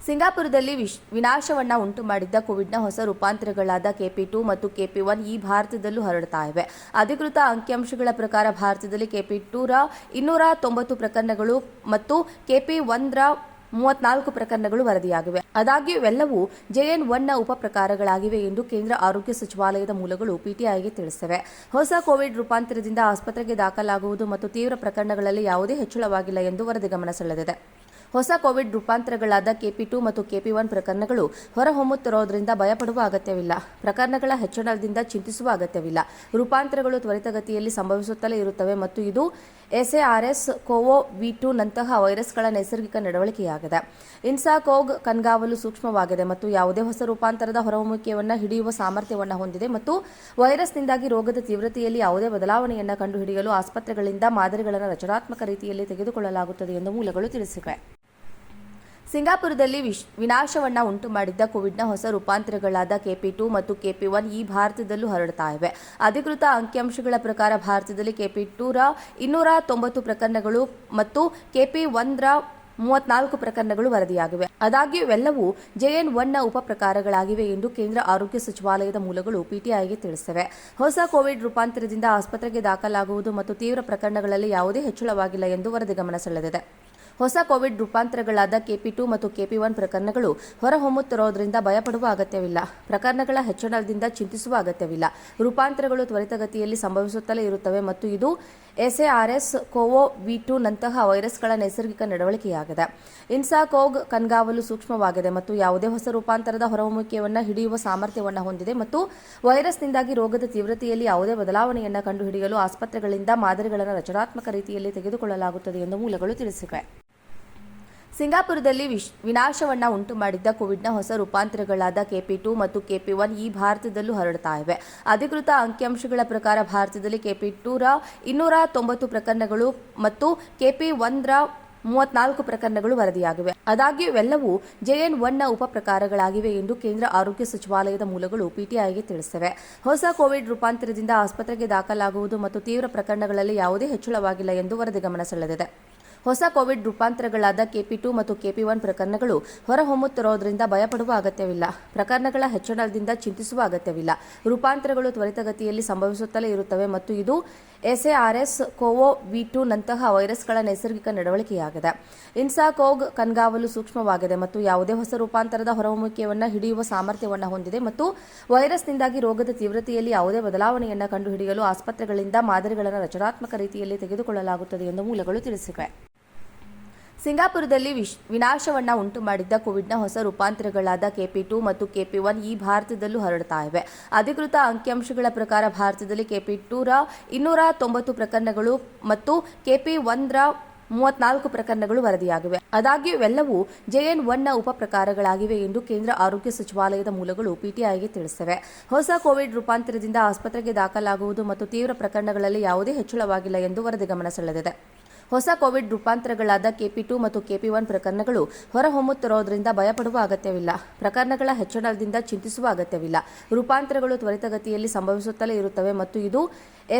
ಸಿಂಗಾಪುರದಲ್ಲಿ ವಿನಾಶವನ್ನ ಉಂಟು ಮಾಡಿದ್ದ ಕೋವಿಡ್ನ ಹೊಸ ರೂಪಾಂತರಗಳಾದ KP2 ಮತ್ತು KP1 ಈ ಭಾರತದಲ್ಲೂ ಹರಡ್ತಾ ಇವೆ. ಅಧಿಕೃತ ಅಂಕಿಅಂಶಗಳ ಪ್ರಕಾರ ಭಾರತದಲ್ಲಿ KP2 ರ 290 ಪ್ರಕರಣಗಳು ಮತ್ತು KP1 ರ 34 ಪ್ರಕರಣಗಳು ವರದಿಯಾಗಿವೆ. ಆದಾಗ್ಯೂ ಇವೆಲ್ಲವೂ JN1 ನ ಉಪಪ್ರಕಾರಗಳಾಗಿವೆ ಎಂದು ಕೇಂದ್ರ ಆರೋಗ್ಯ ಸಚಿವಾಲಯದ ಮೂಲಗಳು PTIಗೆ ತಿಳಿಸಿವೆ. ಹೊಸ ಕೋವಿಡ್ ರೂಪಾಂತರದಿಂದ ಆಸ್ಪತ್ರೆಗೆ ದಾಖಲಾಗುವುದು ಮತ್ತು ತೀವ್ರ ಪ್ರಕರಣಗಳಲ್ಲಿ ಯಾವುದೇ ಹೆಚ್ಚಳವಾಗಿಲ್ಲ ಎಂದು ವರದಿ ಗಮನ ಸೆಳೆದಿದೆ. ಹೊಸ ಕೋವಿಡ್ ರೂಪಾಂತರಗಳಾದ KP2 ಮತ್ತು KP1 ಪ್ರಕರಣಗಳು ಹೊರಹೊಮ್ಮುತ್ತಿರುವುದರಿಂದ ಭಯಪಡುವ ಅಗತ್ಯವಿಲ್ಲ. ಪ್ರಕರಣಗಳ ಹೆಚ್ಚಳದಿಂದ ಚಿಂತಿಸುವ ಅಗತ್ಯವಿಲ್ಲ. ರೂಪಾಂತರಗಳು ತ್ವರಿತಗತಿಯಲ್ಲಿ ಸಂಭವಿಸುತ್ತಲೇ ಇರುತ್ತವೆ ಮತ್ತು ಇದು SARS-CoV-2 ನಂತಹ ವೈರಸ್ಗಳ ನೈಸರ್ಗಿಕ ನಡವಳಿಕೆಯಾಗಿದೆ. ಇನ್ಸಾಕೋಗ್ ಕಣ್ಗಾವಲು ಸೂಕ್ಷ್ಮವಾಗಿದೆ ಮತ್ತು ಯಾವುದೇ ಹೊಸ ರೂಪಾಂತರದ ಹೊರಹೊಮ್ಮುವಿಕೆಯನ್ನು ಹಿಡಿಯುವ ಸಾಮರ್ಥ್ಯವನ್ನು ಹೊಂದಿದೆ ಮತ್ತು ವೈರಸ್ನಿಂದಾಗಿ ರೋಗದ ತೀವ್ರತೆಯಲ್ಲಿ ಯಾವುದೇ ಬದಲಾವಣೆಯನ್ನು ಕಂಡುಹಿಡಿಯಲು ಆಸ್ಪತ್ರೆಗಳಿಂದ ಮಾದರಿಗಳನ್ನು ರಚನಾತ್ಮಕ ರೀತಿಯಲ್ಲಿ ತೆಗೆದುಕೊಳ್ಳಲಾಗುತ್ತದೆ ಎಂದು ಮೂಲಗಳು ತಿಳಿಸಿವೆ. ಸಿಂಗಾಪುರದಲ್ಲಿ ವಿನಾಶವನ್ನ ಉಂಟು ಮಾಡಿದ್ದ ಕೋವಿಡ್ನ ಹೊಸ ರೂಪಾಂತರಗಳಾದ KP2 ಮತ್ತು KP1 ಈ ಭಾರತದಲ್ಲೂ ಹರಡ್ತಾ ಇವೆ. ಅಧಿಕೃತ ಅಂಕಿಅಂಶಗಳ ಪ್ರಕಾರ ಭಾರತದಲ್ಲಿ KP2 ರ 290 ಪ್ರಕರಣಗಳು ಮತ್ತು KP1 ರ 34 ಪ್ರಕರಣಗಳು ವರದಿಯಾಗಿವೆ. ಆದಾಗ್ಯೂ ಇವೆಲ್ಲವೂ JN1 ನ ಉಪಪ್ರಕಾರಗಳಾಗಿವೆ ಎಂದು ಕೇಂದ್ರ ಆರೋಗ್ಯ ಸಚಿವಾಲಯದ ಮೂಲಗಳು PTIಗೆ ತಿಳಿಸಿವೆ. ಹೊಸ ಕೋವಿಡ್ ರೂಪಾಂತರದಿಂದ ಆಸ್ಪತ್ರೆಗೆ ದಾಖಲಾಗುವುದು ಮತ್ತು ತೀವ್ರ ಪ್ರಕರಣಗಳಲ್ಲಿ ಯಾವುದೇ ಹೆಚ್ಚಳವಾಗಿಲ್ಲ ಎಂದು ವರದಿ ಗಮನ ಸೆಳೆದಿದೆ. ಹೊಸ ಕೋವಿಡ್ ರೂಪಾಂತರಗಳಾದ KP2 ಮತ್ತು KP1 ಪ್ರಕರಣಗಳು ಹೊರಹೊಮ್ಮುತ್ತಿರುವುದರಿಂದ ಭಯಪಡುವ ಅಗತ್ಯವಿಲ್ಲ. ಪ್ರಕರಣಗಳ ಹೆಚ್ಚಳದಿಂದ ಚಿಂತಿಸುವ ಅಗತ್ಯವಿಲ್ಲ. ರೂಪಾಂತರಗಳು ತ್ವರಿತಗತಿಯಲ್ಲಿ ಸಂಭವಿಸುತ್ತಲೇ ಇರುತ್ತವೆ ಮತ್ತು ಇದು SARS-CoV-2 ನಂತಹ ವೈರಸ್ಗಳ ನೈಸರ್ಗಿಕ ನಡವಳಿಕೆಯಾಗಿದೆ. ಇನ್ಸಾಕೋಗ್ ಕಣ್ಗಾವಲು ಸೂಕ್ಷ್ಮವಾಗಿದೆ ಮತ್ತು ಯಾವುದೇ ಹೊಸ ರೂಪಾಂತರದ ಹೊರಹೊಮ್ಮುವಿಕೆಯನ್ನು ಹಿಡಿಯುವ ಸಾಮರ್ಥ್ಯವನ್ನು ಹೊಂದಿದೆ ಮತ್ತು ವೈರಸ್ನಿಂದಾಗಿ ರೋಗದ ತೀವ್ರತೆಯಲ್ಲಿ ಯಾವುದೇ ಬದಲಾವಣೆಯನ್ನು ಕಂಡುಹಿಡಿಯಲು ಆಸ್ಪತ್ರೆಗಳಿಂದ ಮಾದರಿಗಳನ್ನು ರಚನಾತ್ಮಕ ರೀತಿಯಲ್ಲಿ ತೆಗೆದುಕೊಳ್ಳಲಾಗುತ್ತದೆ ಎಂದು ಮೂಲಗಳು ತಿಳಿಸಿವೆ. ಸಿಂಗಾಪುರದಲ್ಲಿ ವಿನಾಶವನ್ನ ಉಂಟು ಮಾಡಿದ್ದ ಕೋವಿಡ್ನ ಹೊಸ ರೂಪಾಂತರಗಳಾದ KP2 ಮತ್ತು KP1 ಈ ಭಾರತದಲ್ಲೂ ಹರಡ್ತಾ ಇವೆ. ಅಧಿಕೃತ ಅಂಕಿಅಂಶಗಳ ಪ್ರಕಾರ ಭಾರತದಲ್ಲಿ KP2 ರ 290 ಪ್ರಕರಣಗಳು ಮತ್ತು KP1 ರ 34 ಪ್ರಕರಣಗಳು ವರದಿಯಾಗಿವೆ. ಆದಾಗ್ಯೂ ಇವೆಲ್ಲವೂ JN1 ನ ಉಪಪ್ರಕಾರಗಳಾಗಿವೆ ಎಂದು ಕೇಂದ್ರ ಆರೋಗ್ಯ ಸಚಿವಾಲಯದ ಮೂಲಗಳು PTIಗೆ ತಿಳಿಸಿವೆ. ಹೊಸ ಕೋವಿಡ್ ರೂಪಾಂತರದಿಂದ ಆಸ್ಪತ್ರೆಗೆ ದಾಖಲಾಗುವುದು ಮತ್ತು ತೀವ್ರ ಪ್ರಕರಣಗಳಲ್ಲಿ ಯಾವುದೇ ಹೆಚ್ಚಳವಾಗಿಲ್ಲ ಎಂದು ವರದಿ ಗಮನ ಸೆಳೆದಿದೆ. ಹೊಸ ಕೋವಿಡ್ ರೂಪಾಂತರಗಳಾದ KP2 ಮತ್ತು KP1 ಪ್ರಕರಣಗಳು ಹೊರಹೊಮ್ಮುತ್ತಿರುವುದರಿಂದ ಭಯಪಡುವ ಅಗತ್ಯವಿಲ್ಲ. ಪ್ರಕರಣಗಳ ಹೆಚ್ಚಳದಿಂದ ಚಿಂತಿಸುವ ಅಗತ್ಯವಿಲ್ಲ. ರೂಪಾಂತರಗಳು ತ್ವರಿತಗತಿಯಲ್ಲಿ ಸಂಭವಿಸುತ್ತಲೇ ಇರುತ್ತವೆ ಮತ್ತು ಇದು SARS-CoV-2 ನಂತಹ ವೈರಸ್ಗಳ ನೈಸರ್ಗಿಕ ನಡವಳಿಕೆಯಾಗಿದೆ. ಇನ್ಸಾಕೋಗ್ ಕಣ್ಗಾವಲು ಸೂಕ್ಷ್ಮವಾಗಿದೆ ಮತ್ತು ಯಾವುದೇ ಹೊಸ ರೂಪಾಂತರದ ಹೊರಹೊಮ್ಮುವಿಕೆಯನ್ನು ಹಿಡಿಯುವ ಸಾಮರ್ಥ್ಯವನ್ನು ಹೊಂದಿದೆ ಮತ್ತು ವೈರಸ್ನಿಂದಾಗಿ ರೋಗದ ತೀವ್ರತೆಯಲ್ಲಿ ಯಾವುದೇ ಬದಲಾವಣೆಯನ್ನು ಕಂಡುಹಿಡಿಯಲು ಆಸ್ಪತ್ರೆಗಳಿಂದ ಮಾದರಿಗಳನ್ನು ರಚನಾತ್ಮಕ ರೀತಿಯಲ್ಲಿ ತೆಗೆದುಕೊಳ್ಳಲಾಗುತ್ತದೆ ಎಂದು ಮೂಲಗಳು ತಿಳಿಸಿವೆ. ಸಿಂಗಾಪುರದಲ್ಲಿ ವಿನಾಶವನ್ನ ಉಂಟು ಮಾಡಿದ್ದ ಕೋವಿಡ್ನ ಹೊಸ ರೂಪಾಂತರಗಳಾದ KP2 ಮತ್ತು KP1 ಈ ಭಾರತದಲ್ಲೂ ಹರಡ್ತಾ ಇವೆ. ಅಧಿಕೃತ ಅಂಕಿಅಂಶಗಳ ಪ್ರಕಾರ ಭಾರತದಲ್ಲಿ KP2 ರ 290 ಪ್ರಕರಣಗಳು ಮತ್ತು KP1 ರ 34 ಪ್ರಕರಣಗಳು ವರದಿಯಾಗಿವೆ. ಆದಾಗ್ಯೂ ಇವೆಲ್ಲವೂ JN1 ನ ಉಪಪ್ರಕಾರಗಳಾಗಿವೆ ಎಂದು ಕೇಂದ್ರ ಆರೋಗ್ಯ ಸಚಿವಾಲಯದ ಮೂಲಗಳು PTIಗೆ ತಿಳಿಸಿವೆ. ಹೊಸ ಕೋವಿಡ್ ರೂಪಾಂತರದಿಂದ ಆಸ್ಪತ್ರೆಗೆ ದಾಖಲಾಗುವುದು ಮತ್ತು ತೀವ್ರ ಪ್ರಕರಣಗಳಲ್ಲಿ ಯಾವುದೇ ಹೆಚ್ಚಳವಾಗಿಲ್ಲ ಎಂದು ವರದಿ ಗಮನ ಸೆಳೆದಿದೆ. ಹೊಸ ಕೋವಿಡ್ ರೂಪಾಂತರಗಳಾದ KP2 ಮತ್ತು KP1 ಪ್ರಕರಣಗಳು ಹೊರಹೊಮ್ಮುತ್ತಿರುವುದರಿಂದ ಭಯಪಡುವ ಅಗತ್ಯವಿಲ್ಲ. ಪ್ರಕರಣಗಳ ಹೆಚ್ಚಳದಿಂದ ಚಿಂತಿಸುವ ಅಗತ್ಯವಿಲ್ಲ. ರೂಪಾಂತರಗಳು ತ್ವರಿತಗತಿಯಲ್ಲಿ ಸಂಭವಿಸುತ್ತಲೇ ಇರುತ್ತವೆ ಮತ್ತು ಇದು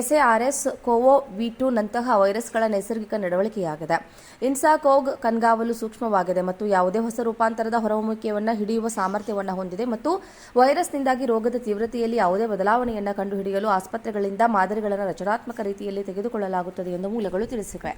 SARS-CoV-2 ನಂತಹ ವೈರಸ್ಗಳ ನೈಸರ್ಗಿಕ ನಡವಳಿಕೆಯಾಗಿದೆ. ಇನ್ಸಾಕೋಗ್ ಕಣ್ಗಾವಲು ಸೂಕ್ಷ್ಮವಾಗಿದೆ ಮತ್ತು ಯಾವುದೇ ಹೊಸ ರೂಪಾಂತರದ ಹೊರಹೊಮ್ಮುವಿಕೆಯನ್ನು ಹಿಡಿಯುವ ಸಾಮರ್ಥ್ಯವನ್ನು ಹೊಂದಿದೆ ಮತ್ತು ವೈರಸ್ನಿಂದಾಗಿ ರೋಗದ ತೀವ್ರತೆಯಲ್ಲಿ ಯಾವುದೇ ಬದಲಾವಣೆಯನ್ನು ಕಂಡುಹಿಡಿಯಲು ಆಸ್ಪತ್ರೆಗಳಿಂದ ಮಾದರಿಗಳನ್ನು ರಚನಾತ್ಮಕ ರೀತಿಯಲ್ಲಿ ತೆಗೆದುಕೊಳ್ಳಲಾಗುತ್ತದೆ ಎಂದು ಮೂಲಗಳು ತಿಳಿಸಿವೆ.